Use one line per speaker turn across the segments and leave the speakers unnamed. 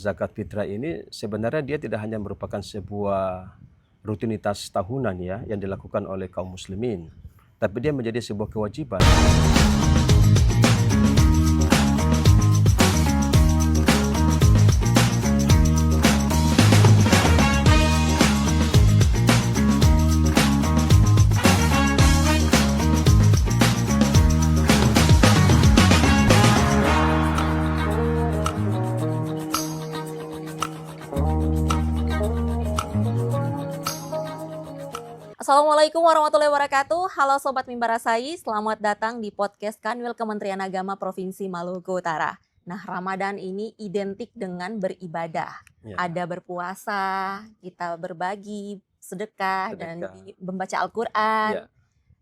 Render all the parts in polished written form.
Zakat fitrah ini sebenarnya dia tidak hanya merupakan sebuah rutinitas tahunan ya yang dilakukan oleh kaum muslimin, tapi dia menjadi sebuah kewajiban.
Assalamualaikum warahmatullahi wabarakatuh. Halo Sobat Mimbar Rasai, selamat datang di podcast Kanwil Kementerian Agama Provinsi Maluku Utara. Nah, Ramadan ini identik dengan beribadah.
Ya.
Ada berpuasa, kita berbagi, sedekah. Dan membaca Al-Quran,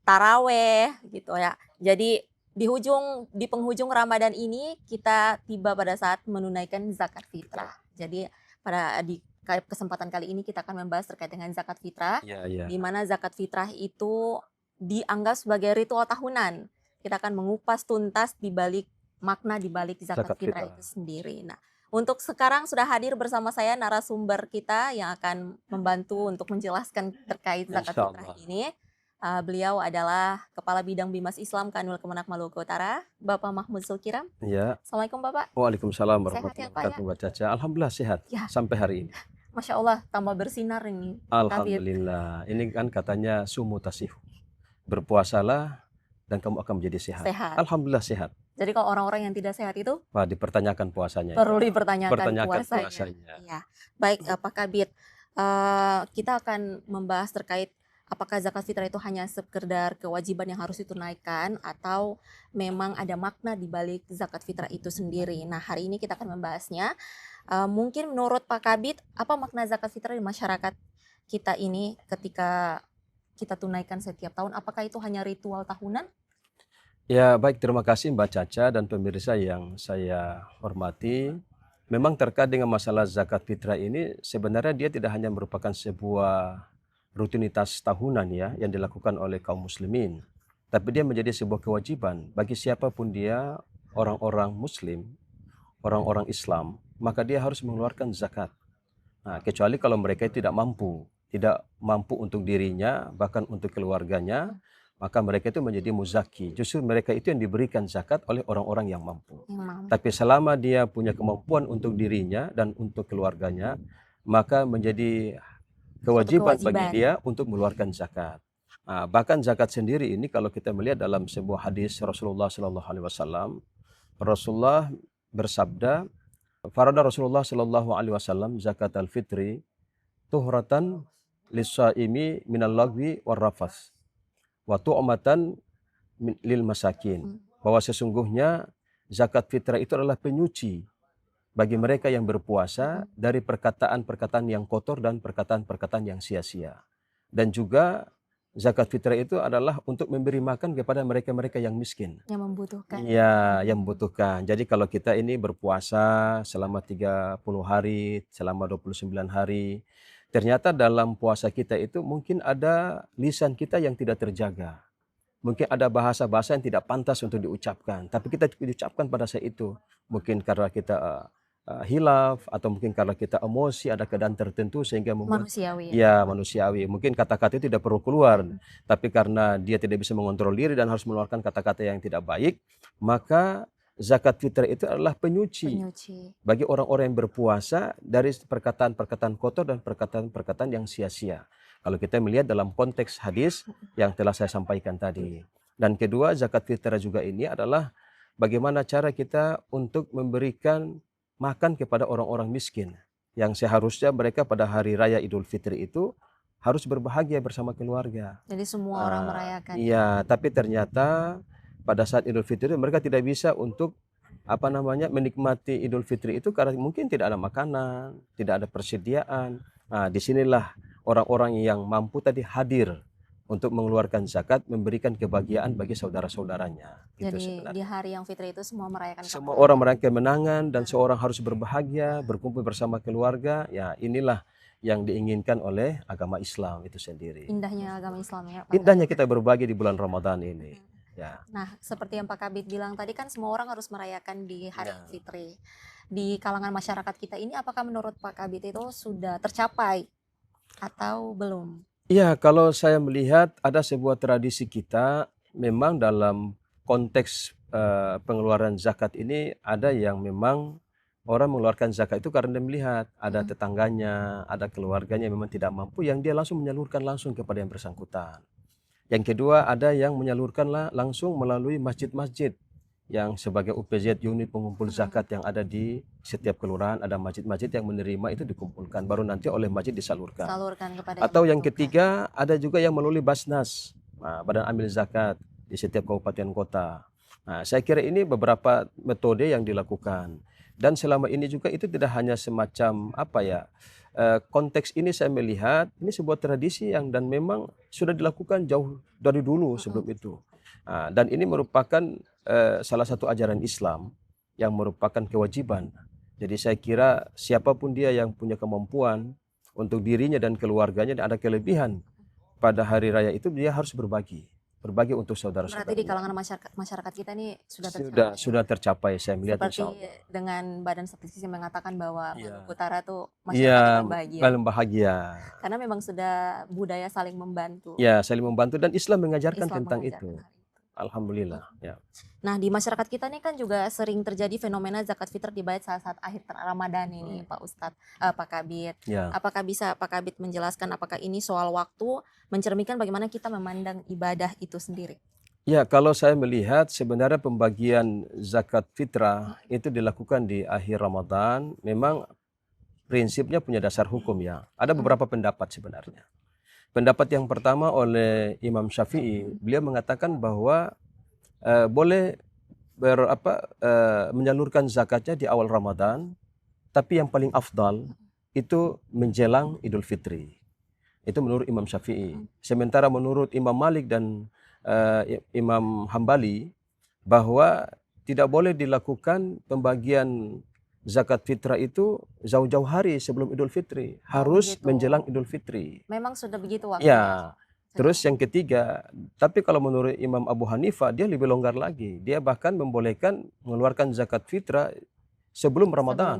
taraweh gitu ya. Jadi di penghujung Ramadan ini kita tiba pada saat menunaikan zakat fitrah. Jadi di kesempatan kali ini kita akan membahas terkait dengan zakat fitrah, di mana zakat fitrah itu dianggap sebagai ritual tahunan. Kita akan mengupas tuntas makna di balik zakat fitrah itu sendiri. Nah, untuk sekarang sudah hadir bersama saya narasumber kita yang akan membantu untuk menjelaskan terkait zakat fitrah ini. Beliau adalah Kepala Bidang Bimas Islam Kanwil Kemenak Maluku Utara, Bapak Mahmud Zulkiram.
Ya.
Assalamualaikum Bapak.
Waalaikumsalam warahmatullahi wabarakatuh. Mbak Caca, alhamdulillah sehat
ya.
Sampai hari ini.
Masya Allah, tambah bersinar ini.
Alhamdulillah. Ini kan katanya sumu tasihu. Berpuasalah dan kamu akan menjadi sehat. Alhamdulillah sehat.
Jadi kalau orang-orang yang tidak sehat itu?
Dipertanyakan puasanya.
Perlu dipertanyakan puasanya. Ya. Baik Pak Kabid, kita akan membahas terkait apakah zakat fitrah itu hanya sekedar kewajiban yang harus ditunaikan atau memang ada makna di balik zakat fitrah itu sendiri. Nah, hari ini kita akan membahasnya. Mungkin menurut Pak Kabid, apa makna zakat fitrah di masyarakat kita ini ketika kita tunaikan setiap tahun? Apakah itu hanya ritual tahunan?
Ya, baik, terima kasih Mbak Caca dan pemirsa yang saya hormati. Memang terkait dengan masalah zakat fitrah ini, sebenarnya dia tidak hanya merupakan sebuah rutinitas tahunan ya yang dilakukan oleh kaum muslimin, tapi dia menjadi sebuah kewajiban bagi siapapun dia, orang-orang muslim, orang-orang Islam, maka dia harus mengeluarkan zakat. Nah, kecuali kalau mereka tidak mampu untuk dirinya, bahkan untuk keluarganya, maka mereka itu menjadi muzaki. Justru mereka itu yang diberikan zakat oleh orang-orang yang mampu. Tapi selama dia punya kemampuan untuk dirinya dan untuk keluarganya, maka menjadi kewajiban bagi dia untuk mengeluarkan zakat. Nah, bahkan zakat sendiri ini kalau kita melihat dalam sebuah hadis Rasulullah SAW, Rasulullah bersabda, farada Rasulullah SAW zakat al-fitri tuhratan lis-shaimi minal lagwi warrafas wa tu'matan lil masakin. Bahwa sesungguhnya zakat fitrah itu adalah penyuci bagi mereka yang berpuasa dari perkataan-perkataan yang kotor dan perkataan-perkataan yang sia-sia. Dan juga zakat fitrah itu adalah untuk memberi makan kepada mereka-mereka yang miskin.
Yang membutuhkan.
Ya, yang membutuhkan. Jadi kalau kita ini berpuasa selama 30 hari, selama 29 hari, ternyata dalam puasa kita itu mungkin ada lisan kita yang tidak terjaga. Mungkin ada bahasa-bahasa yang tidak pantas untuk diucapkan. Tapi kita diucapkan pada saat itu. Mungkin karena kita hilaf, atau mungkin karena kita emosi, ada keadaan tertentu sehingga membuat manusiawi. Mungkin kata-kata itu tidak perlu keluar, tapi karena dia tidak bisa mengontrol diri dan harus mengeluarkan kata-kata yang tidak baik, maka zakat fitrah itu adalah penyuci bagi orang-orang yang berpuasa dari perkataan-perkataan kotor dan perkataan-perkataan yang sia-sia. Kalau kita melihat dalam konteks hadis yang telah saya sampaikan tadi. Dan kedua, zakat fitrah juga ini adalah bagaimana cara kita untuk memberikan makan kepada orang-orang miskin yang seharusnya mereka pada hari raya Idul Fitri itu harus berbahagia bersama keluarga.
Jadi semua orang merayakan.
Iya, tapi ternyata pada saat Idul Fitri mereka tidak bisa untuk menikmati Idul Fitri itu karena mungkin tidak ada makanan, tidak ada persediaan. Nah, disinilah orang-orang yang mampu tadi hadir untuk mengeluarkan zakat, memberikan kebahagiaan bagi saudara-saudaranya.
Jadi di hari yang fitri itu semua merayakan.
Semua orang merayakan kemenangan dan seorang harus berbahagia, berkumpul bersama keluarga. Ya, inilah yang diinginkan oleh agama Islam itu sendiri.
Indahnya agama Islam ya Pak.
Indahnya kita berbagi di bulan Ramadan ini. Ya.
Nah, seperti yang Pak Kabid bilang tadi kan semua orang harus merayakan di hari fitri. di kalangan masyarakat kita ini, apakah menurut Pak Kabit itu sudah tercapai atau belum?
Iya, kalau saya melihat ada sebuah tradisi kita, memang dalam konteks pengeluaran zakat ini ada yang memang orang mengeluarkan zakat itu karena dia melihat ada tetangganya, ada keluarganya yang memang tidak mampu, yang dia langsung menyalurkan langsung kepada yang bersangkutan. Yang kedua, ada yang menyalurkan langsung melalui masjid-masjid yang sebagai UPZ, unit pengumpul zakat yang ada di setiap kelurahan, ada masjid-masjid yang menerima itu dikumpulkan, baru nanti oleh masjid disalurkan.
Salurkan kepada
Atau yang ketiga, ada juga yang melalui Basnas, Badan Amil Zakat di setiap kabupaten kota. Nah, saya kira ini beberapa metode yang dilakukan. Dan selama ini juga itu tidak hanya semacam konteks ini saya melihat ini sebuah tradisi yang dan memang sudah dilakukan jauh dari dulu sebelum itu. Dan ini merupakan salah satu ajaran Islam yang merupakan kewajiban. Jadi saya kira siapapun dia yang punya kemampuan untuk dirinya dan keluarganya dan ada kelebihan pada hari raya itu, dia harus berbagi untuk saudara-saudara.
Berarti di kalangan masyarakat kita ini
sudah tercapai saya melihat.
Seperti dengan Badan Statistik yang mengatakan bahwa Maluku Utara itu masyarakat
paling bahagia.
Karena memang sudah budaya saling membantu.
Ya, saling membantu dan Islam mengajarkan tentang itu. Alhamdulillah. Ya.
Nah, di masyarakat kita ini kan juga sering terjadi fenomena zakat fitrah dibayar saat akhir Ramadan ini, Pak Ustadz, Pak Kabit.
Ya.
Apakah bisa Pak Kabit menjelaskan apakah ini soal waktu mencerminkan bagaimana kita memandang ibadah itu sendiri?
Ya, kalau saya melihat sebenarnya pembagian zakat fitrah itu dilakukan di akhir Ramadan, memang prinsipnya punya dasar hukum ya. Ada beberapa pendapat sebenarnya. Pendapat yang pertama oleh Imam Syafi'i, beliau mengatakan bahwa boleh menyalurkan zakatnya di awal Ramadan, tapi yang paling afdal itu menjelang Idul Fitri. Itu menurut Imam Syafi'i. Sementara menurut Imam Malik dan Imam Hambali, bahwa tidak boleh dilakukan pembagian zakat fitrah itu jauh-jauh hari sebelum Idul Fitri, harus menjelang Idul Fitri.
Memang sudah begitu waktunya.
Ya. Terus yang ketiga, tapi kalau menurut Imam Abu Hanifah dia lebih longgar lagi. Dia bahkan membolehkan mengeluarkan zakat fitrah sebelum Ramadan.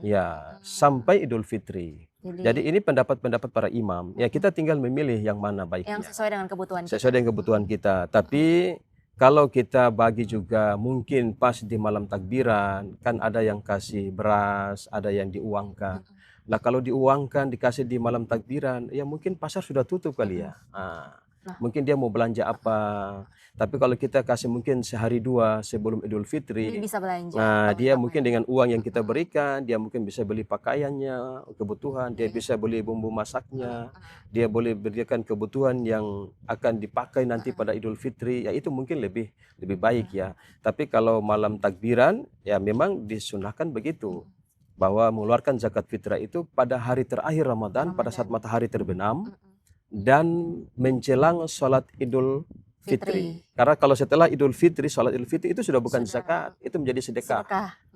Ya, sampai Idul Fitri. Jadi ini pendapat-pendapat para imam. Ya, kita tinggal memilih yang mana baiknya.
Yang sesuai dengan kebutuhan kita.
Sesuai dengan kebutuhan kita. Tapi kalau kita bagi juga mungkin pas di malam takbiran, kan ada yang kasih beras, ada yang diuangkan. Nah, kalau diuangkan, dikasih di malam takbiran, ya mungkin pasar sudah tutup kali ya. Mungkin dia mau belanja apa. Tapi kalau kita kasih mungkin sehari dua sebelum Idul Fitri,
dia bisa belanja.
Nah, dia mungkin dengan uang yang kita berikan, dia mungkin bisa beli pakaiannya, kebutuhan, dia bisa beli bumbu masaknya, dia boleh berikan kebutuhan yang akan dipakai nanti pada Idul Fitri, ya itu mungkin lebih baik ya. Tapi kalau malam takbiran, ya memang disunahkan begitu, bahwa mengeluarkan zakat fitrah itu pada hari terakhir Ramadan, pada saat matahari terbenam, dan menjelang sholat Idul Fitri. Karena kalau setelah Idul Fitri, sholat Idul Fitri itu sudah bukan zakat, itu menjadi sedekah.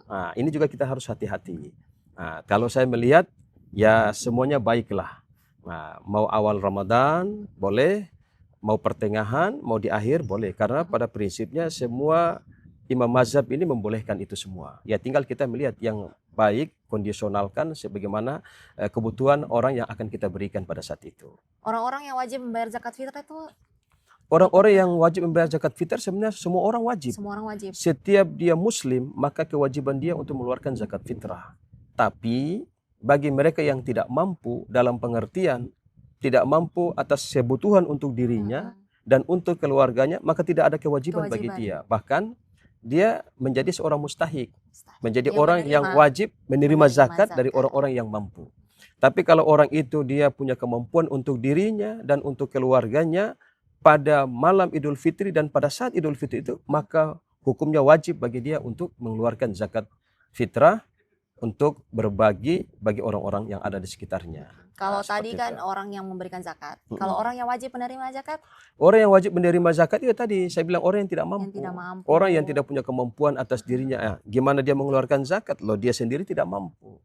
Nah, ini juga kita harus hati-hati. Nah, kalau saya melihat, ya semuanya baiklah. Nah, mau awal Ramadan boleh, mau pertengahan, mau di akhir boleh. Karena pada prinsipnya semua imam mazhab ini membolehkan itu semua. Ya tinggal kita melihat yang baik, kondisionalkan sebagaimana kebutuhan orang yang akan kita berikan pada saat itu.
Orang-orang yang wajib membayar zakat fitrah itu?
Orang-orang yang wajib membayar zakat fitrah sebenarnya semua orang wajib.
Semua orang wajib.
Setiap dia muslim, maka kewajiban dia untuk mengeluarkan zakat fitrah. Tapi bagi mereka yang tidak mampu dalam pengertian, tidak mampu atas kebutuhan untuk dirinya dan untuk keluarganya, maka tidak ada kewajiban bagi dia. Bahkan dia menjadi seorang mustahik, menjadi orang yang wajib menerima zakat dari orang-orang yang mampu. Tapi kalau orang itu dia punya kemampuan untuk dirinya dan untuk keluarganya, pada malam Idul Fitri dan pada saat Idul Fitri itu, maka hukumnya wajib bagi dia untuk mengeluarkan zakat fitrah untuk berbagi bagi orang-orang yang ada di sekitarnya.
Kalau tadi kan orang yang memberikan zakat. Kalau orang yang wajib menerima zakat?
Orang yang wajib menerima zakat itu tadi saya bilang orang yang tidak mampu. Orang yang tidak punya kemampuan atas dirinya. Gimana dia mengeluarkan zakat? Loh, dia sendiri tidak mampu.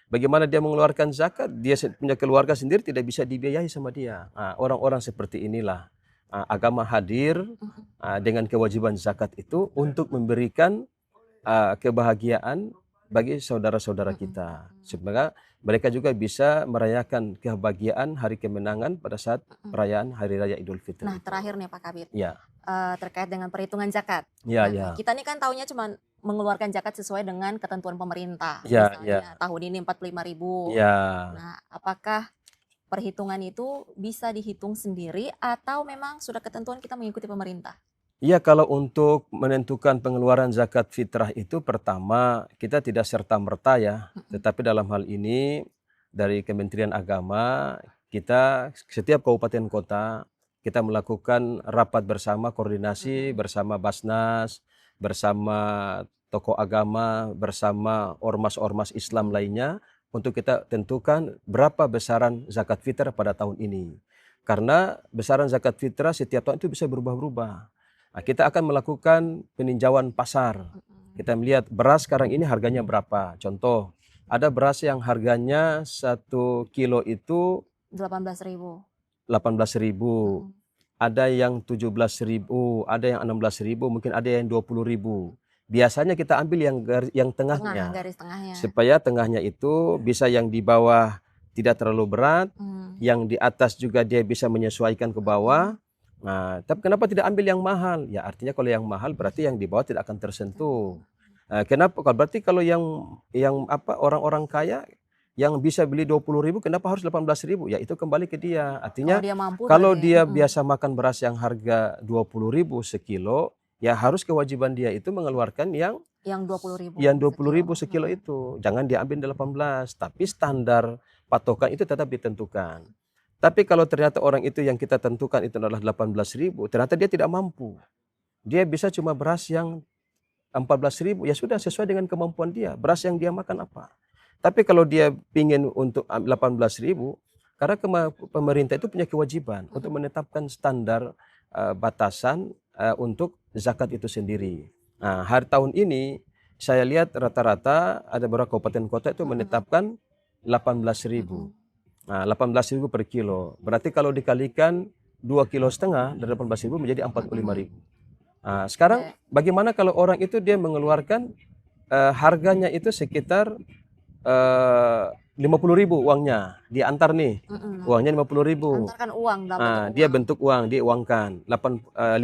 Bagaimana dia mengeluarkan zakat? Dia punya keluarga sendiri tidak bisa dibiayai sama dia. Orang-orang seperti inilah agama hadir dengan kewajiban zakat itu untuk memberikan kebahagiaan bagi saudara-saudara kita. Supaya mereka juga bisa merayakan kebahagiaan hari kemenangan pada saat perayaan Hari Raya Idul Fitri.
Nah, terakhir nih Pak Kabid,
Ya,
terkait dengan perhitungan zakat.
ya,
Nah,
ya,
kita nih kan taunya cuma mengeluarkan zakat sesuai dengan ketentuan pemerintah.
ya,
Misalnya tahun ini 45.000.
ya.
Nah, apakah perhitungan itu bisa dihitung sendiri atau memang sudah ketentuan kita mengikuti pemerintah?
Iya, kalau untuk menentukan pengeluaran zakat fitrah itu pertama kita tidak serta-merta ya, tetapi dalam hal ini dari Kementerian Agama kita setiap kabupaten kota kita melakukan rapat bersama, koordinasi bersama Basnas, bersama tokoh agama, bersama ormas-ormas Islam lainnya untuk kita tentukan berapa besaran zakat fitrah pada tahun ini. Karena besaran zakat fitrah setiap tahun itu bisa berubah-ubah. Nah, kita akan melakukan peninjauan pasar. Kita melihat beras sekarang ini harganya berapa. Contoh, ada beras yang harganya 1 kilo itu
18.000.
18.000. Ada yang 17.000, ada yang 16.000, mungkin ada yang 20.000. Biasanya kita ambil yang tengahnya.
Garis tengahnya.
Supaya tengahnya itu bisa yang di bawah tidak terlalu berat, yang di atas juga dia bisa menyesuaikan ke bawah. Nah, tapi kenapa tidak ambil yang mahal? Ya artinya kalau yang mahal berarti yang di bawah tidak akan tersentuh. Kenapa? Berarti kalau yang orang-orang kaya yang bisa beli 20.000, kenapa harus 18.000? Ya itu kembali ke dia. Artinya kalau dia biasa makan beras yang harga 20.000 sekilo, ya harus kewajiban dia itu mengeluarkan yang
20.000.
Yang 20.000 sekilo itu. Jangan diambil 18, tapi standar patokan itu tetap ditentukan. Tapi kalau ternyata orang itu yang kita tentukan itu adalah 18.000, ternyata dia tidak mampu. Dia bisa cuma beras yang 14.000, ya sudah sesuai dengan kemampuan dia. Beras yang dia makan apa. Tapi kalau dia ingin untuk 18.000, karena pemerintah itu punya kewajiban untuk menetapkan standar batasan untuk zakat itu sendiri. Nah, hari tahun ini saya lihat rata-rata ada beberapa kabupaten kota itu menetapkan 18.000. Nah, 18.000 per kilo. Berarti kalau dikalikan 2,5 kilo dari 18.000 menjadi 45.000. Nah, sekarang bagaimana kalau orang itu dia mengeluarkan harganya itu sekitar 50.000 uangnya, diantar nih, uangnya 50.000.
Antarkan uang,
dia bentuk uang, diuangkan 50.000.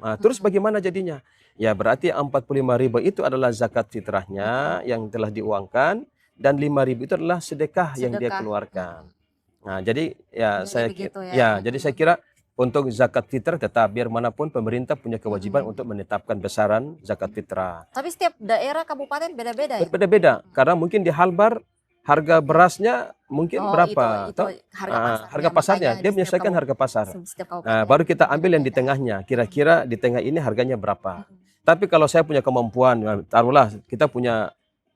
Nah, terus bagaimana jadinya? Ya berarti 45.000 itu adalah zakat fitrahnya yang telah diuangkan, dan 5.000 itu adalah sedekah yang dia keluarkan. Nah, jadi ya jadi saya kira untuk zakat fitrah tetap biar manapun pemerintah punya kewajiban untuk menetapkan besaran zakat fitrah.
Tapi setiap daerah kabupaten beda-beda ya?
Beda-beda, karena mungkin di Halbar harga berasnya mungkin berapa?
Itu
harga pasarnya dia menyesuaikan harga pasar. Nah, baru kita ambil yang di tengahnya, kira-kira di tengah ini harganya berapa. Tapi kalau saya punya kemampuan, taruhlah kita punya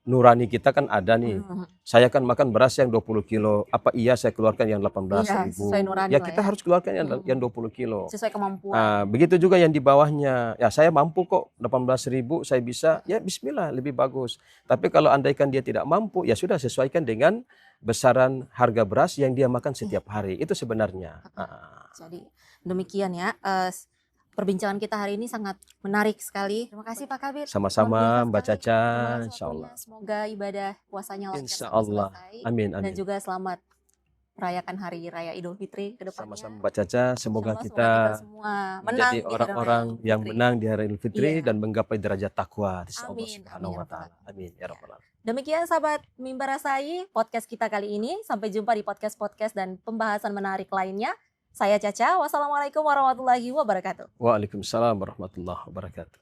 nurani kita kan ada nih. Saya kan makan beras yang 20 kilo. Apa iya saya keluarkan yang 18.000? Ya kita harus keluarkan yang 20 kilo.
Sesuai kemampuan.
Begitu juga yang di bawahnya. Ya saya mampu kok 18.000 saya bisa. Ya bismillah lebih bagus. Tapi kalau andaikan dia tidak mampu, ya sudah sesuaikan dengan besaran harga beras yang dia makan setiap hari. Itu sebenarnya.
Jadi demikian ya. Perbincangan kita hari ini sangat menarik sekali. Terima kasih Pak Kabid.
Sama-sama Mbak Caca, insya Allah.
Semoga ibadah puasanya lancar
insya Allah. Amin, amin.
Dan juga selamat merayakan Hari Raya Idul Fitri ke depannya.
Sama-sama Mbak Caca, semoga kita
semua
menjadi orang-orang yang menang di Hari Idul Fitri dan menggapai derajat takwa di Allah Subhanahu wa taala. Amin ya rabbal alamin.
Demikian sahabat Mimbar Rasai podcast kita kali ini. Sampai jumpa di podcast-podcast dan pembahasan menarik lainnya. Saya Caca, wassalamualaikum warahmatullahi wabarakatuh.
Waalaikumsalam warahmatullahi wabarakatuh.